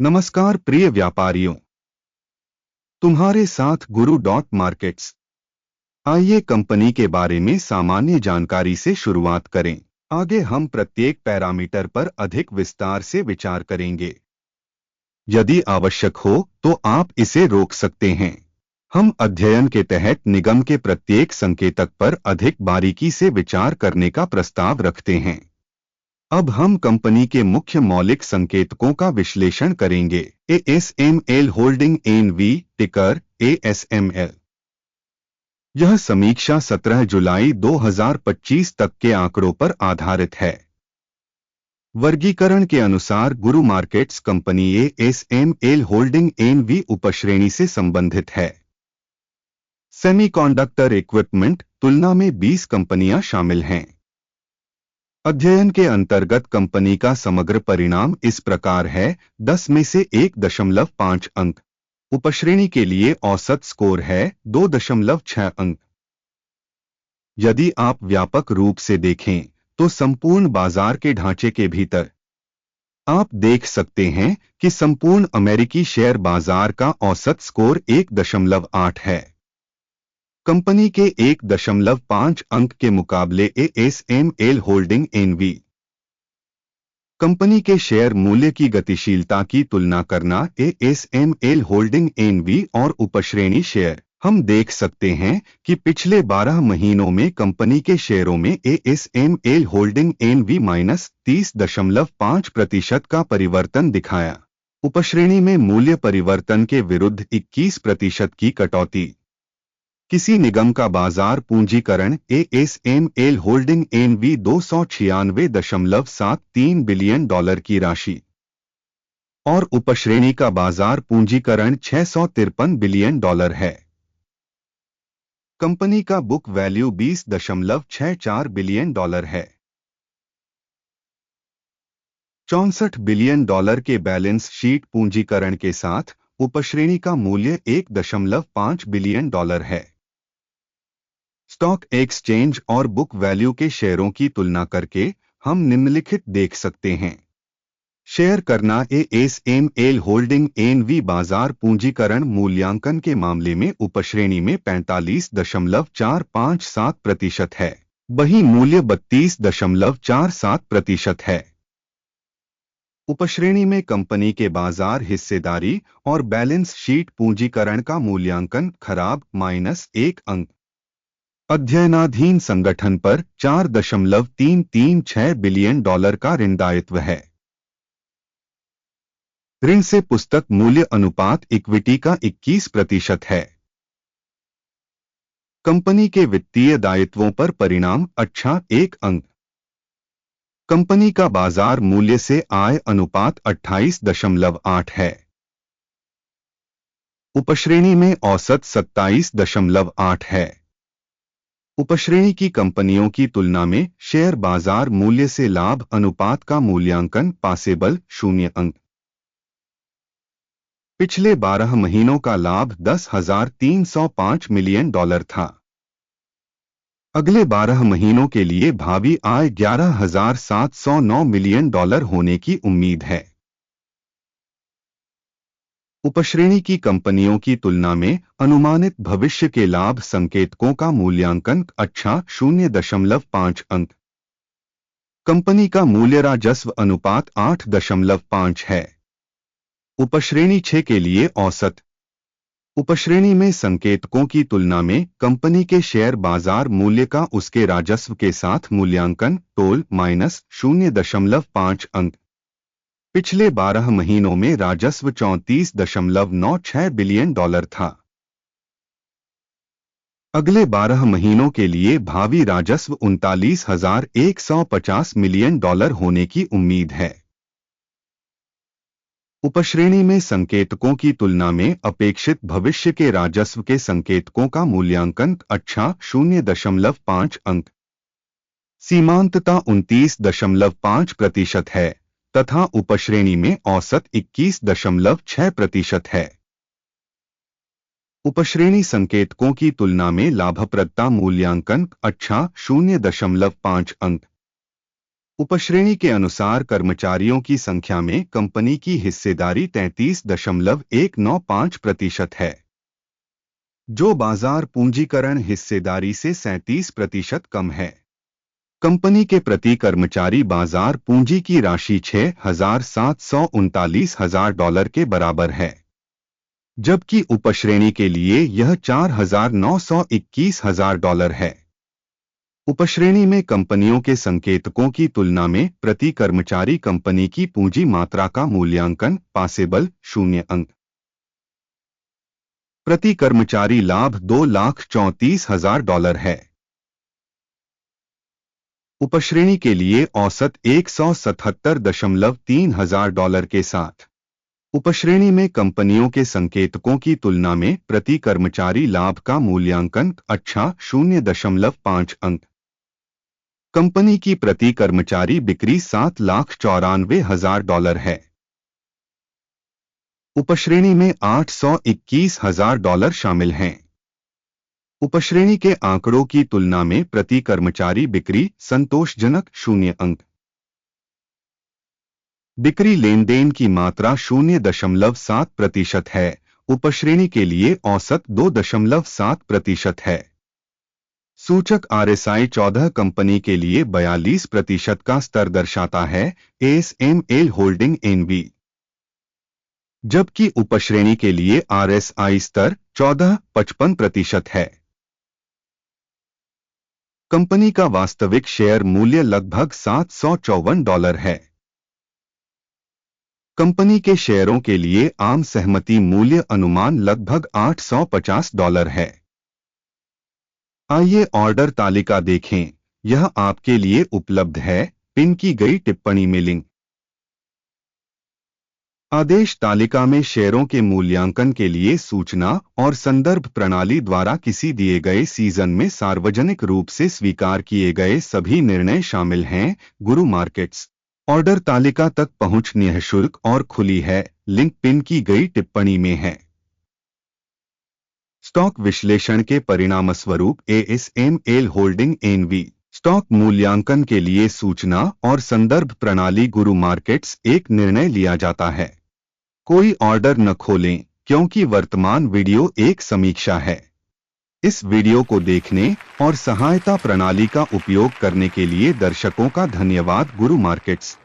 नमस्कार प्रिय व्यापारियों, तुम्हारे साथ गुरु डॉट मार्केट्स। आइए कंपनी के बारे में सामान्य जानकारी से शुरुआत करें। आगे हम प्रत्येक पैरामीटर पर अधिक विस्तार से विचार करेंगे। यदि आवश्यक हो तो आप इसे रोक सकते हैं। हम अध्ययन के तहत निगम के प्रत्येक संकेतक पर अधिक बारीकी से विचार करने का प्रस्ताव रखते हैं। अब हम कंपनी के मुख्य मौलिक संकेतकों का विश्लेषण करेंगे। ASML होल्डिंग NV टिकर ASML। यह समीक्षा 17 जुलाई 2025 तक के आंकड़ों पर आधारित है। वर्गीकरण के अनुसार गुरु markets company ASML holding NV उपश्रेणी से संबंधित है। सेमीकंडक्टर इक्विपमेंट तुलना में 20 कंपनियां शामिल हैं। अध्ययन के अंतर्गत कंपनी का समग्र परिणाम इस प्रकार है: 10 में से 1.5 अंक। उपश्रेणी के लिए औसत स्कोर है 2.6 अंक। यदि आप व्यापक रूप से देखें तो संपूर्ण बाजार के ढांचे के भीतर आप देख सकते हैं कि संपूर्ण अमेरिकी शेयर बाजार का औसत स्कोर 1.8 है। कंपनी के 1.5 अंक के मुकाबले ASML होल्डिंग NV कंपनी के शेयर मूल्य की गतिशीलता की तुलना करना। ASML होल्डिंग NV और उपश्रेणी शेयर। हम देख सकते हैं कि पिछले 12 महीनों में कंपनी के शेयरों में ASML होल्डिंग NV -30.5% का परिवर्तन दिखाया। उपश्रेणी में मूल्य परिवर्तन के विरुद्ध 21% की कटौती। किसी निगम का बाजार पूंजीकरण ASML होल्डिंग NV $296.73 बिलियन की राशि और उपश्रेणी का बाजार पूंजीकरण $653 बिलियन है। कंपनी का बुक वैल्यू $20.64 बिलियन है। $64 बिलियन के बैलेंस शीट पूंजीकरण के साथ उपश्रेणी का मूल्य $1.5 बिलियन है। स्टॉक एक्सचेंज और बुक वैल्यू के शेयरों की तुलना करके हम निम्नलिखित देख सकते हैं। शेयर करना। ASML होल्डिंग NV बाजार पूंजीकरण मूल्यांकन के मामले में उपश्रेणी में 45.457% है, वही मूल्य 32.47% है। उपश्रेणी में कंपनी के बाजार हिस्सेदारी और बैलेंस शीट पूंजीकरण का मूल्यांकन खराब -1 अंक। अध्ययनाधीन संगठन पर $4.336 बिलियन का ऋण दायित्व है। ऋण से पुस्तक मूल्य अनुपात इक्विटी का 21% है। कंपनी के वित्तीय दायित्वों पर परिणाम अच्छा 1 अंक। कंपनी का बाजार मूल्य से आय अनुपात 28.8 है। उपश्रेणी में औसत 27.8 है। उपश्रेणी की कंपनियों की तुलना में शेयर बाजार मूल्य से लाभ अनुपात का मूल्यांकन पासेबल 0 अंक। पिछले 12 महीनों का लाभ $10,305 मिलियन था। अगले 12 महीनों के लिए भावी आय $11,709 मिलियन होने की उम्मीद है। उपश्रेणी की कंपनियों की तुलना में अनुमानित भविष्य के लाभ संकेतकों का मूल्यांकन अच्छा 0.5 अंक। कंपनी का मूल्य राजस्व अनुपात 8.5 है। उपश्रेणी 6 के लिए औसत। उपश्रेणी में संकेतकों की तुलना में कंपनी के शेयर बाजार मूल्य का उसके राजस्व के साथ मूल्यांकन टोल -0.5 अंक। पिछले 12 महीनों में राजस्व $34.96 बिलियन था। अगले 12 महीनों के लिए भावी राजस्व $39,150 मिलियन होने की उम्मीद है। उपश्रेणी में संकेतकों की तुलना में अपेक्षित भविष्य के राजस्व के संकेतकों का मूल्यांकन अच्छा 0.5 अंक। सीमांतता 29.5% है तथा उपश्रेणी में औसत 21.6% है। उपश्रेणी संकेतकों की तुलना में लाभप्रदता मूल्यांकन अच्छा 0.5 अंक। उपश्रेणी के अनुसार कर्मचारियों की संख्या में कंपनी की हिस्सेदारी 33.195% है, जो बाजार पूंजीकरण हिस्सेदारी से 37% कम है। कंपनी के प्रति कर्मचारी बाजार पूंजी की राशि $6,739,000 के बराबर है, जबकि उपश्रेणी के लिए यह $4,921,000 है। उपश्रेणी में कंपनियों के संकेतकों की तुलना में प्रति कर्मचारी कंपनी की पूंजी मात्रा का मूल्यांकन पॉसिबल 0 अंक। प्रति कर्मचारी लाभ $2,34,000 है। उपश्रेणी के लिए औसत $177.3 के साथ उपश्रेणी में कंपनियों के संकेतकों की तुलना में प्रति कर्मचारी लाभ का मूल्यांकन अच्छा 0.5 अंक। कंपनी की प्रति कर्मचारी बिक्री $7,94,000 है। उपश्रेणी में $821,000 शामिल हैं। उपश्रेणी के आंकड़ों की तुलना में प्रति कर्मचारी बिक्री संतोषजनक 0 अंक। बिक्री लेनदेन की मात्रा 0.7% है। उपश्रेणी के लिए औसत 2.7% है। सूचक RSI 14 कंपनी के लिए 42% का स्तर दर्शाता है, ASML होल्डिंग NV, जबकि उपश्रेणी के लिए RSI स्तर 14.55% है। कंपनी का वास्तविक शेयर मूल्य लगभग $754 है। कंपनी के शेयरों के लिए आम सहमति मूल्य अनुमान लगभग $850 है। आइए ऑर्डर तालिका देखें, यह आपके लिए उपलब्ध है। पिन की गई टिप्पणी में लिंक। आदेश तालिका में शेयरों के मूल्यांकन के लिए सूचना और संदर्भ प्रणाली द्वारा किसी दिए गए सीजन में सार्वजनिक रूप से स्वीकार किए गए सभी निर्णय शामिल हैं। गुरु मार्केट्स ऑर्डर तालिका तक पहुंच निःशुल्क और खुली है। लिंक पिन की गई टिप्पणी में है। स्टॉक विश्लेषण के परिणामस्वरूप ASML होल्डिंग NV स्टॉक मूल्यांकन के लिए सूचना और संदर्भ प्रणाली गुरु मार्केट्स एक निर्णय लिया जाता है। कोई ऑर्डर न खोलें, क्योंकि वर्तमान वीडियो एक समीक्षा है। इस वीडियो को देखने और सहायता प्रणाली का उपयोग करने के लिए दर्शकों का धन्यवाद। गुरु मार्केट्स।